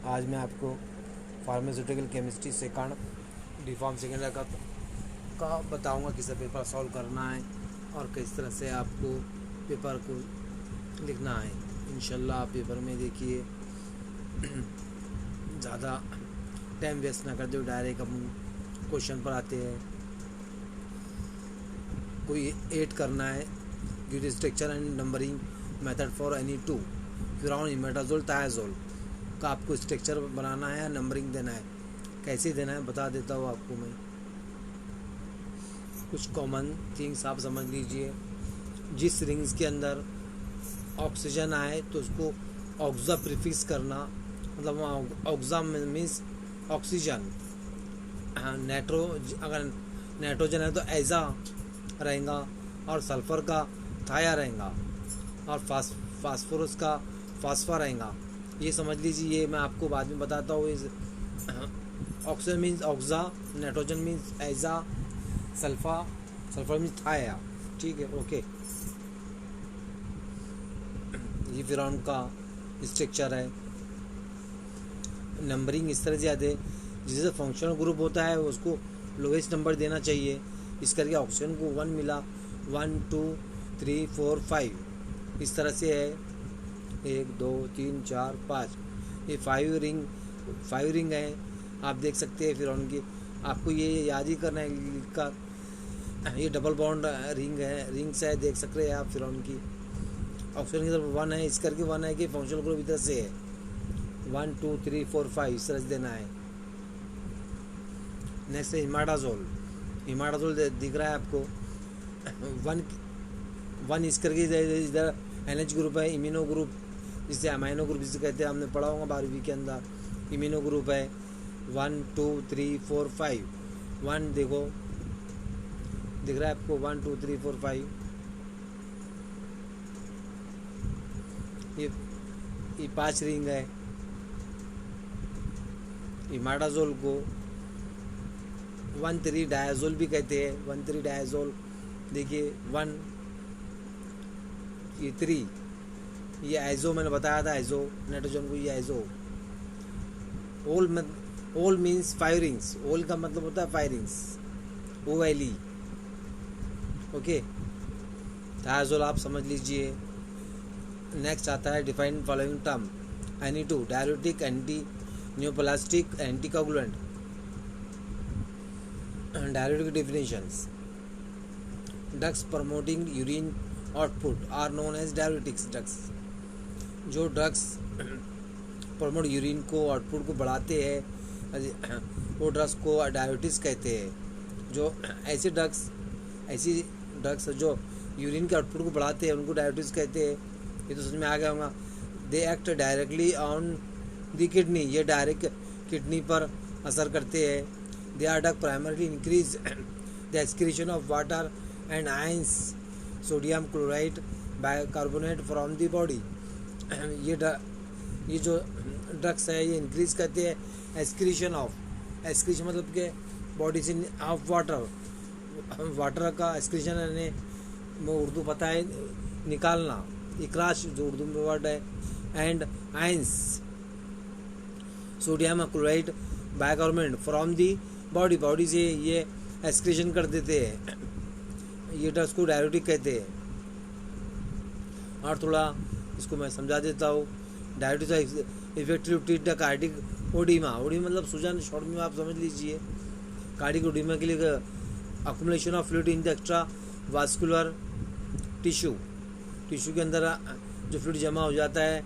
आज मैं आपको pharmaceutical chemistry second deform second का बताऊंगा किस तरह पेपर सॉल्व करना है और किस तरह से आपको पेपर को लिखना है। इंशाल्लाह आप पेपर में देखिए ज़्यादा टाइम वेस्ट ना करते हुए डायरेक्ट हम क्वेश्चन पर आते हैं। कोई ऐड करना है, give the structure and numbering method for any two फिरौन इमेटाजोल थायाजोल का आपको स्ट्रक्चर बनाना है या नंबरिंग देना है, कैसे देना है बता देता हूँ आपको मैं। कुछ कॉमन थिंग्स आप समझ लीजिए। जिस रिंग्स के अंदर ऑक्सीजन आए तो उसको ऑक्सा प्रीफिक्स करना, मतलब ऑक्सा मीन्स ऑक्सीजन। नाइट्रो अगर नाइट्रोजन है तो ऐसा रहेगा और सल्फर का थाया रहेगा और फास्फोरस का फास्फा रहेगा। ये समझ लीजिए, ये मैं आपको बाद में बताता हूँ। इस ऑक्सीजन मीन्स ऑक्सा, नाइट्रोजन मीन्स ऐसा, सल्फर मीन्स थाया। ठीक है, ओके। ये फिरौन का स्ट्रक्चर है। नंबरिंग इस तरह से आते हैं, जिससे फंक्शनल ग्रुप होता है उसको लोवेस्ट नंबर देना चाहिए। इस करके ऑक्सीजन को 1 मिला, 1 2 3 4 5 इस तरह से है। 1 2 3 4 5 ये 5 रिंग है। आप देख सकते हैं फिर उनकी, आपको ये याद ही करना है लिखकर। ये डबल बॉन्ड रिंग्स है, देख सकते हैं आप। फिर उनकी ऑक्सीजन की तरफ 1 है, इस करके 1 है कि फंक्शनल ग्रुप इधर से है। 1 2 3 4 5 इस तरह से देना है। नेक्स्ट है हिमाडाजोल दिख रहा है आपको। 1 इस करके इधर NH ग्रुप है, इम्यूनो ग्रुप जिसे अमाइनो ग्रुप जिसे कहते हैं, हमने पढ़ा होगा 12वीं के अंदर। इम्यूनो ग्रुप है। 1 2 3 4 5 1 देखो दिख रहा है आपको, 1 2 3 4 5। ये 5 रिंग है। इमाडाजोल को 1,3 डायाजोल भी कहते हैं। 1,3 डायाजोल देखिए 1 ये 3 ये आइजो, मैंने बताया था आइजो नाइट्रोजन को, ये आइजो। ओल मीन्स 5 रिंग्स। ओल का मतलब होता है 5 रिंग्स, OLE। ओके, थायाजोल आप समझ लीजिए। नेक्स्ट आता है define following term. Ni2 diuretic, anti neoplastic, anticoagulant. Diuretic definitions. Drugs promoting urine output are known as diuretics. Drugs जो ड्रग्स प्रमोट यूरिन को आउटपुट को बढ़ाते हैं वो ड्रग्स को डायरेटिक्स कहते हैं। जो ऐसी ड्रग्स जो यूरिन के आउटपुट को बढ़ाते हैं उनको डायरेटिक्स कहते हैं। ये तो समझ में आ गया होगा। They act directly on the kidney, ये डायरेक्ट किडनी पर असर करते हैं। They are drug primarily increase the excretion of water and ions, sodium chloride, bicarbonate from the body. ये जो ड्रग्स है ये इंक्रीज करते हैं एक्सक्रीशन मतलब कि बॉडी से ऑफ वाटर का एक्सक्रीशन, यानी वो उर्दू पता है निकालना, इकराश जो उर्दू में वर्ड है। And ions, sodium chloride, bicarbonate from the body से ये एक्सक्रीशन कर देते हैं। ये ड्रग्स को डायरेटिक कहते हैं। और थोड़ा इसको मैं समझा देता हूँ। Diuretic effective treat the cardiac oedema मतलब सूजन, शॉर्ट में आप समझ लीजिए। कार्डिक ओडिमा के लिए accumulation of fluid in the extra vascular tissue के अंदर जो फ्लूइड जमा हो जाता है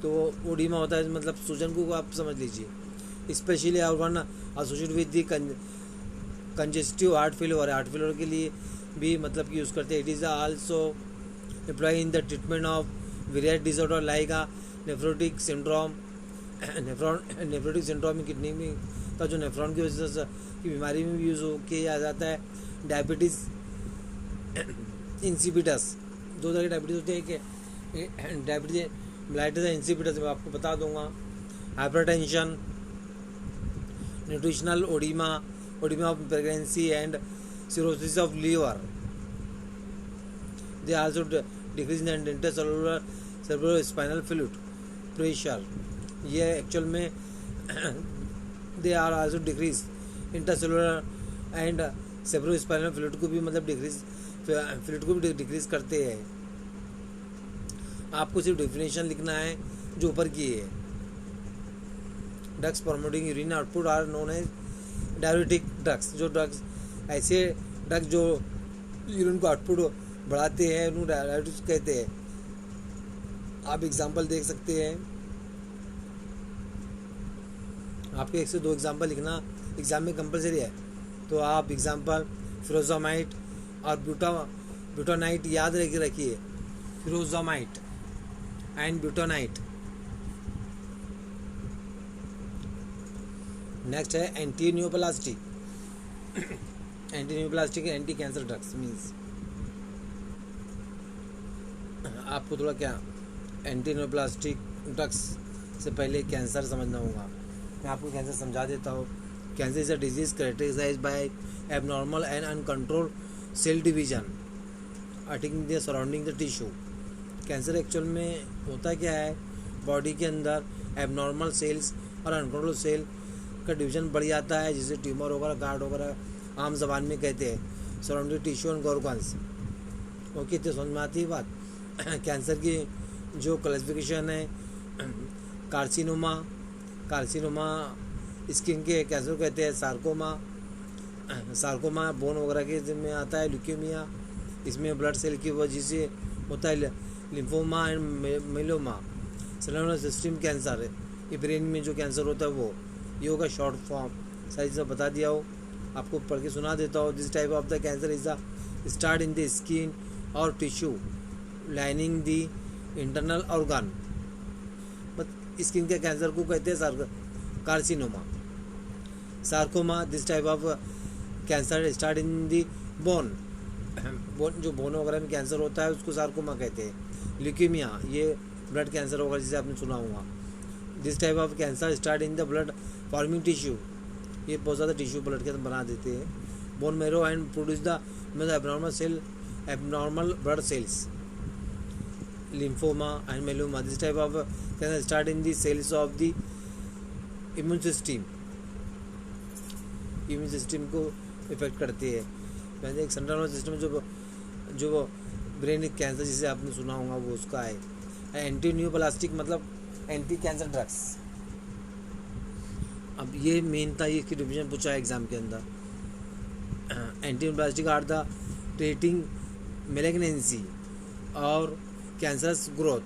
तो ओडिमा होता है, मतलब सूजन को आप समझ लीजिए। Specially one associated with the congestive heart failure के लिए भी मतलब कि यूज़ करते हैं। It is also apply in the treatment of various disorder like nephrotic syndrome. Nephrotic syndrome में किडनी में का जो नेफ्रॉन की वजह से की बीमारी में भी यूज़ किया जाता है। डायबिटीज़ इंसिपिटस, 2 तरह के डायबिटीज़ होते हैं कि डायबिटीज मेलाइटिस या इंसिपिटस, मैं आपको बता दूंगा। Hypertension, nutritional oedema of pregnancy and cirrhosis of liver. They also decrease in intercellular cerebrospinal fluid pressure. ये एक्चुअल में they are also decrease intercellular and cerebrospinal fluid को भी मतलब डिक्रीज करते हैं। आपको सिर्फ डेफिनेशन लिखना है जो ऊपर की है। Drugs promoting urine output are known as diuretic drugs. जो ड्रग्स ऐसे ड्रग्स जो यूरिन को आउटपुट बढ़ाते हैं उन्हें डायरेटिक्स कहते हैं। आप एग्जांपल देख सकते हैं। आपको 1 से 2 एग्जांपल लिखना एग्जाम में कंपलसरी है, तो आप एग्जांपल फिरोजामाइट और ब्यूटानाइट याद रखिए। फिरोजामाइट एंड ब्यूटानाइट। नेक्स्ट है anti neoplastic. Anti neoplastic anti cancer drugs means आपको थोड़ा क्या एंटी न्यूप्लास्टिक ड्रग्स से पहले कैंसर समझना होगा। मैं आपको कैंसर समझा देता हूँ। Cancer is a disease characterized by abnormal and uncontrolled cell division attacking the surrounding the tissue. Cancer actual में होता क्या है, बॉडी के अंदर एबनॉर्मल सेल्स और अनकंट्रोल सेल का डिवीजन बढ़ जाता है, जिसे ट्यूमर वगैरह गार्ड वगैरह आम जबान में कहते हैं, surrounding tissue and organs. Okay, तो समझ में आती है बात। कैंसर की जो क्लासिफिकेशन है, कार्सिनोमा स्किन के कैंसर कहते हैं, सार्कोमा बोन वगैरह के जिनमें आता है, ल्यूकेमिया इसमें ब्लड सेल की वजह से होता है, lymphoma and myeloma cellular system cancer है, ये ब्रेन में जो कैंसर होता है वो, ये होगा शॉर्ट फॉर्म। सारी चीज़ें बता दिया हो, आपको पढ़ के सुना देता हूँ। This type of the cancer is the start in the skin और tissue lining the internal organ. Skin के कैंसर को कहते हैं carcinoma. Sarcoma this type of cancer start in the bone जो बोन वगैरह में कैंसर होता है उसको सार्कोमा कहते हैं। ल्यूकेमिया ये ब्लड कैंसर होगा जिसे आपने सुना होगा। This type of cancer start in the blood forming tissue, ये बहुत ज़्यादा टिश्यू ब्लड के अंदर बना देते हैं। Bone marrow and produce the abnormal blood cells. Lymphoma and myeloma this type of cancer start in the cells of the immune system को effect करती है। वैसे एक सेंट्रल नर्वस सिस्टम जो ब्रेन कैंसर जिसे आपने सुना होगा वो उसका है। एंटी न्यूप्लास्टिक मतलब एंटी कैंसर ड्रग्स। अब ये मेन था, ये डिवीजन पूछा है एग्जाम के अंदर। Anti neoplastic are the treating malignancy और कैंसरस ग्रोथ।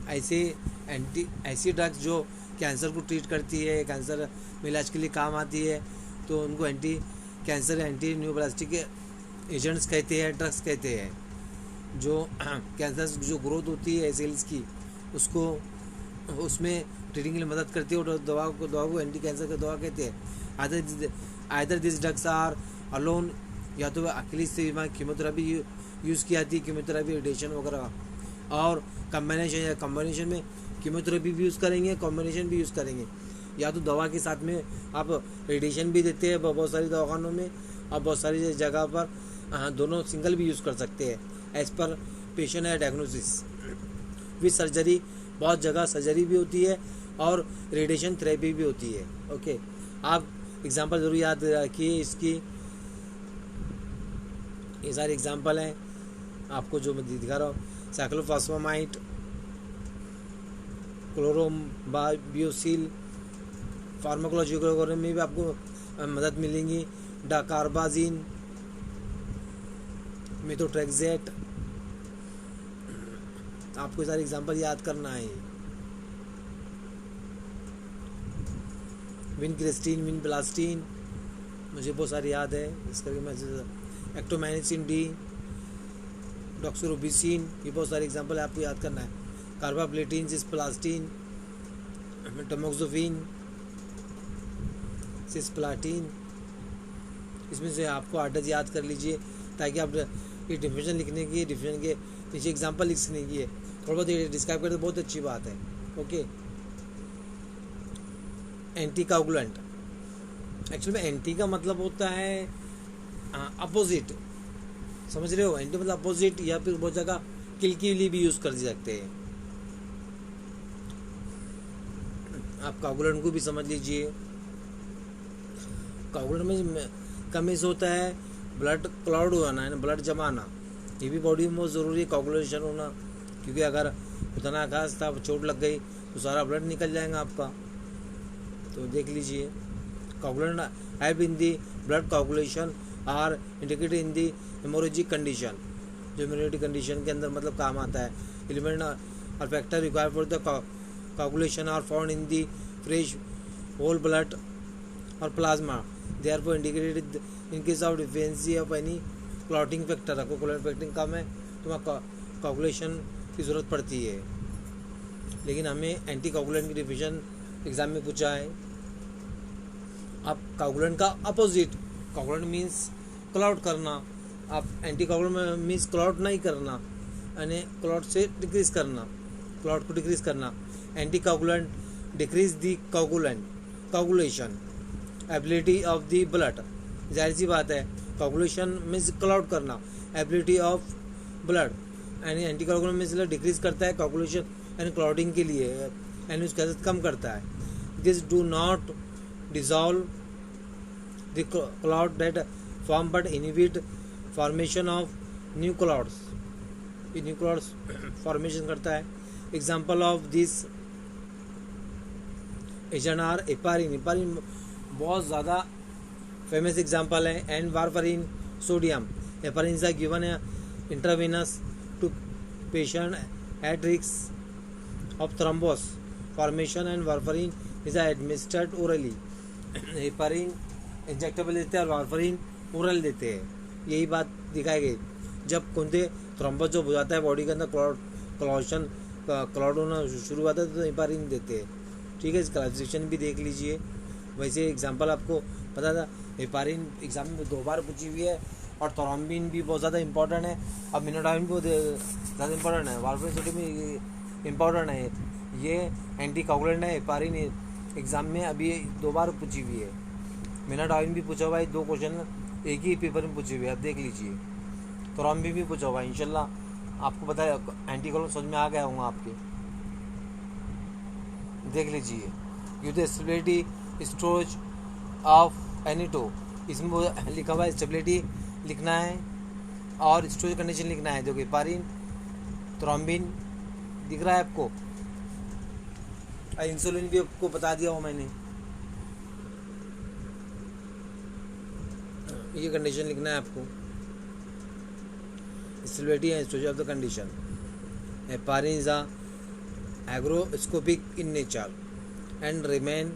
ऐसी ड्रग्स जो कैंसर को ट्रीट करती है, कैंसर में इलाज के लिए काम आती है, तो उनको एंटी न्यूप्लास्टिक एजेंट्स कहते हैं, ड्रग्स कहते हैं। जो कैंसर जो ग्रोथ होती है सेल्स की उसको उसमें ट्रीटिंग के लिए मदद करती है, और दवा को एंटी कैंसर की दवा कहते हैं। Either this drugs are alone, या तो अकेले से कीमोथेरेपी यूज़ की जाती है, कीमोथेरेपी रेडिएशन वगैरह, और कम्बिनेशन में कीमोथेरेपी भी यूज़ करेंगे, कॉम्बिनेशन भी यूज़ करेंगे। या तो दवा के साथ में आप रेडिएशन भी देते हैं बहुत सारी दवाखानों में, और बहुत सारी जगह पर दोनों सिंगल भी यूज़ कर सकते हैं एज पर पेशेंट है डायग्नोसिस। विद सर्जरी, बहुत जगह सर्जरी भी होती है और रेडिएशन थेरेपी भी होती है। ओके, आप एग्जांपल ज़रूर याद रखिए इसकी। ये सारे एग्जांपल हैं आपको जो मैं दिखा रहा हूँ। साइक्लोफॉस्फामाइड, क्लोरोम्बाबियोसिल, फार्माकोलॉजी वगैरह में भी आपको मदद मिलेंगी। डाकार्बाजिन, मेथोट्रेक्सेट, आपको सारे एग्जांपल याद करना है। विनक्रिस्टीन, विनब्लास्टीन, मुझे बहुत सारी याद है, इस करके मैं एक्टोमाइसिन डी, डॉक्सोरोबिसिन, ये बहुत सारे एग्जांपल आपको याद करना है। कार्बाप्लेटिन, सिस्प्लास्टिन, टमोक्सोफिन, सिस्प्लाटिन, इसमें से आपको आर्डर याद कर लीजिए ताकि आप ये डिफिनेशन लिखने की, डिफिनेशन के नीचे एग्जांपल लिखने की है, थोड़ा बहुत डिस्क्राइब करते बहुत अच्छी बात है। ओके, एंटी कागुलेंट, एक्चुअली में एंटी का मतलब होता है अपोजिट, समझ रहे हो? एंटी मतलब अपोजिट, या फिर बहुत जगह किल के लिए भी यूज़ कर सकते हैं। आप कोगुलेंट को भी समझ लीजिए। कोगुलेंट में कमीज होता है ब्लड क्लाउड होना है, ब्लड जमाना, ये भी बॉडी में बहुत ज़रूरी है कोगुलेशन होना, क्योंकि अगर उतना खास था चोट लग गई तो सारा ब्लड निकल जाएगा आपका। तो देख लीजिए coagulant help in the blood coagulation are indicated in the hemorrhagic condition, जो इम्यूनिटी कंडीशन के अंदर मतलब काम आता है। एलिमेंट और factor required for the coagulation are found in the fresh whole blood और plasma, therefore indicated in case of deficiency of any clotting factor. आपको कोगुलेंट फैक्टर कम है तो वहाँ कोगुलेशन की ज़रूरत पड़ती है। लेकिन हमें एंटी कोगुलेंट की डिफिनेशन एग्जाम में पूछा है। अब कोगुलेंट का अपोजिट, कोगुलेंट मीन्स क्लॉट करना, आप एंटी कोगुलेंट मीन्स क्लॉट नहीं करना, यानी क्लॉट से डिक्रीज करना, क्लॉट को डिक्रीज करना। Anti coagulant decrease the coagulation ability of the blood, जाहिर सी बात है कोगुलेशन मीन्स क्लॉट करना, एबिलिटी ऑफ ब्लड, यानी एंटी कोगुलेंट मीन्स डिक्रीज करता है कोगुलेशन यानी क्लॉटिंग के लिए, यानी उसकी हद कम करता है। This do not dissolve the clot that form but inhibit formation of new clots, ये न्यू क्लॉट्स फॉर्मेशन करता है। Example of this agent are heparin, heparin बहुत ज़्यादा फेमस एग्जाम्पल है, and warfarin sodium. Heparin is given intravenous to patient at risk of thrombus formation and warfarin is administered orally. Heparin injectable देते हैं और warfarin oral देते हैं, यही बात दिखाई गई। जब कुंदे थ्रोम्बोस जो हो जाता है बॉडी के अंदर क्लॉट होना शुरू होता है तो हेपारिन देते हैं। ठीक है, इस क्लासिफिकेशन भी देख लीजिए। वैसे एग्जांपल आपको पता था, हेपारिन एग्जाम में 2 बार पूछी हुई है, और थ्रोम्बिन भी बहुत ज़्यादा इंपॉर्टेंट है, और मिनोडाइन भी ज़्यादा इंपॉर्टेंट है, वारफरिन सोडियम भी इंपॉर्टेंट है। ये एंटी कोगुलेंट है। हेपारिन एग्जाम में अभी 2 बार पूछी हुई है। मिनोडाइन भी पूछा हुआ है, 2 क्वेश्चन एक ही पेपर में पूछे हुए हैं, आप देख लीजिए। थ्रोम्बिन भी पूछा हुआ है। इंशाल्लाह आपको पता है एंटी कोगुलेंट समझ में आ गया होगा आपके, देख लीजिए। यूथ स्टेबिलिटी स्टोरेज ऑफ एनिटो, इसमें लिखा हुआ है स्टेबिलिटी लिखना है और स्टोरेज कंडीशन लिखना है। देखो हेपारिन थ्रोम्बिन दिख रहा है आपको, इंसुलिन भी आपको बता दिया हो मैंने, ये कंडीशन लिखना है आपको, stability and storage of the condition. Heparin is hygroscopic in nature and remain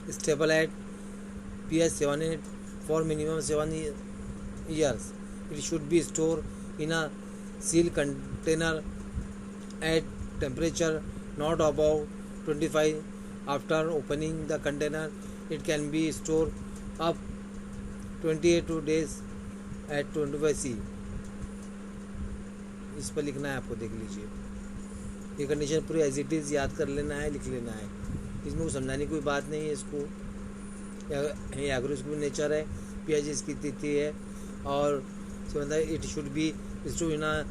stable at pH 7 for minimum 7 years. It should be stored in a sealed container at temperature not above 25. After opening the container, it can be stored up 28 days at 25 C. इस पर लिखना है आपको, देख लीजिए। ये condition पूरी as it is याद कर लेना है, लिख लेना है, इसमें कुछ समझाने की कोई बात नहीं है। इसको एग्रोस्कोपिक नेचर है, पीएच इसकी तिथि है, और it should be store in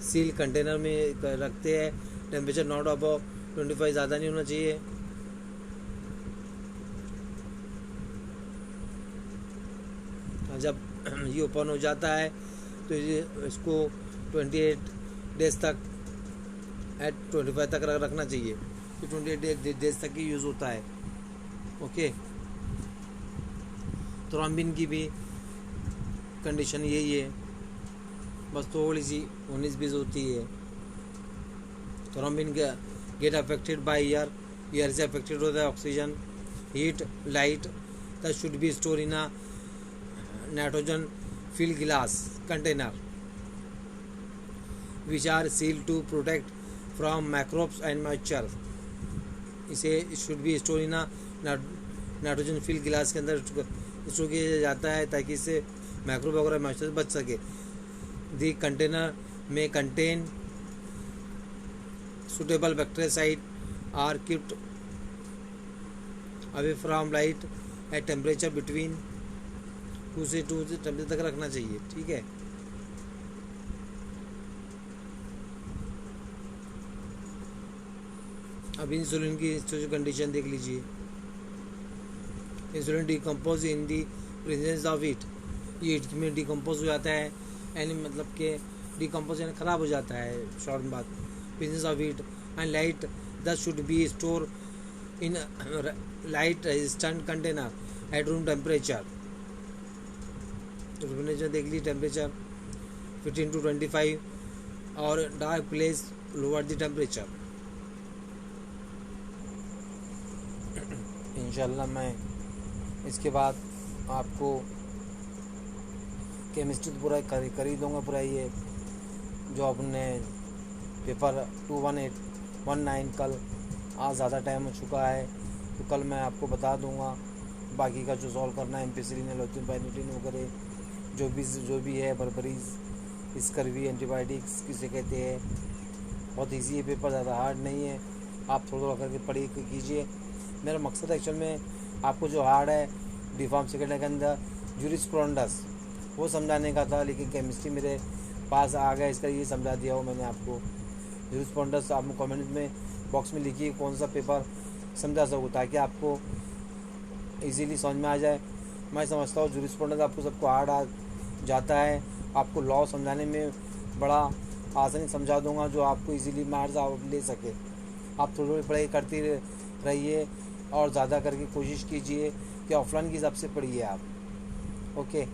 seal container में रखते हैं, टेम्परेचर नॉट अबव 25, ज़्यादा नहीं होना चाहिए। जब ये ओपन हो जाता है तो इसको 28 डेज तक एट 25 तक रखना चाहिए, तो 28 डेज तक ही यूज़ होता है। ओके, थ्रोम्बिन की भी कंडीशन यही है, बस थोड़ी सी 19-20 होती है। Thrombin get affected by air से अफेक्टेड होता है, oxygen, heat, light, that should be store in a nitrogen fill glass container which are seal to protect from microbes and moisture. इसे should be store in nitrogen fill गिलास के अंदर store किया जाता है ताकि इससे माइक्रोब वगैरह मॉइस्चर बच सके। दी कंटेनर में contain suitable bactericide are kept away from light at temperature between 2 से टेम्परेचर तक रखना चाहिए। ठीक है, अब इंसुलिन की कंडीशन देख लीजिए। Insulin decompose in the presence of heat, ये हीट में डिकम्पोज हो जाता है, यानी मतलब कि डिकम्पोज यानी ख़राब हो जाता है शॉर्ट में बात। Presence of heat and light this should be store in light resistant container at room temperature. Temperature देख लीजिए, टेम्परेचर 15 to 25 और dark place lower the temperature. इंशाल्लाह मैं इसके बाद आपको केमिस्ट्री तो पूरा कर ही दूँगा पूरा। ये जो अपने पेपर 21819 कल, आज ज़्यादा टाइम हो चुका है तो कल मैं आपको बता दूँगा। बाकी का जो सॉल्व करना है एम्पिसिलिन एलोथिन पाइनिटिन वगैरह जो भी है, बर्बरीज स्कर्वी एंटीबायोटिक्स किसे कहते हैं, बहुत इजी है पेपर, ज़्यादा हार्ड नहीं है। आप थोड़ा थोड़ा करके पढ़ी कीजिए। मेरा मकसद एक्चुअल में आपको जो हार्ड है B.Pharm सेकेंड ईयर के अंदर जूरिस्प्रूडेंस वो समझाने का था, लेकिन केमिस्ट्री मेरे पास आ गया, इसका ये समझा दिया हो मैंने आपको। जूरिस्प्रूडेंस आप कमेंट में बॉक्स में लिखिए कौन सा पेपर समझा सकूँ, ताकि आपको इजीली समझ में आ जाए। मैं समझता हूँ जूरिस्प्रूडेंस आपको सबको हार्ड आ जाता है, आपको लॉ समझाने में बड़ा आसानी समझा दूंगा, जो आपको इजीली मार्क्स आप ले सके। आप थोड़ी थोड़ी पढ़ाई करती रहिए और ज़्यादा करके कोशिश कीजिए कि ऑफलाइन के हिसाब से पढ़िए आप। ओके,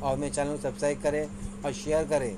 और मेरे चैनल को सब्सक्राइब करें और शेयर करें।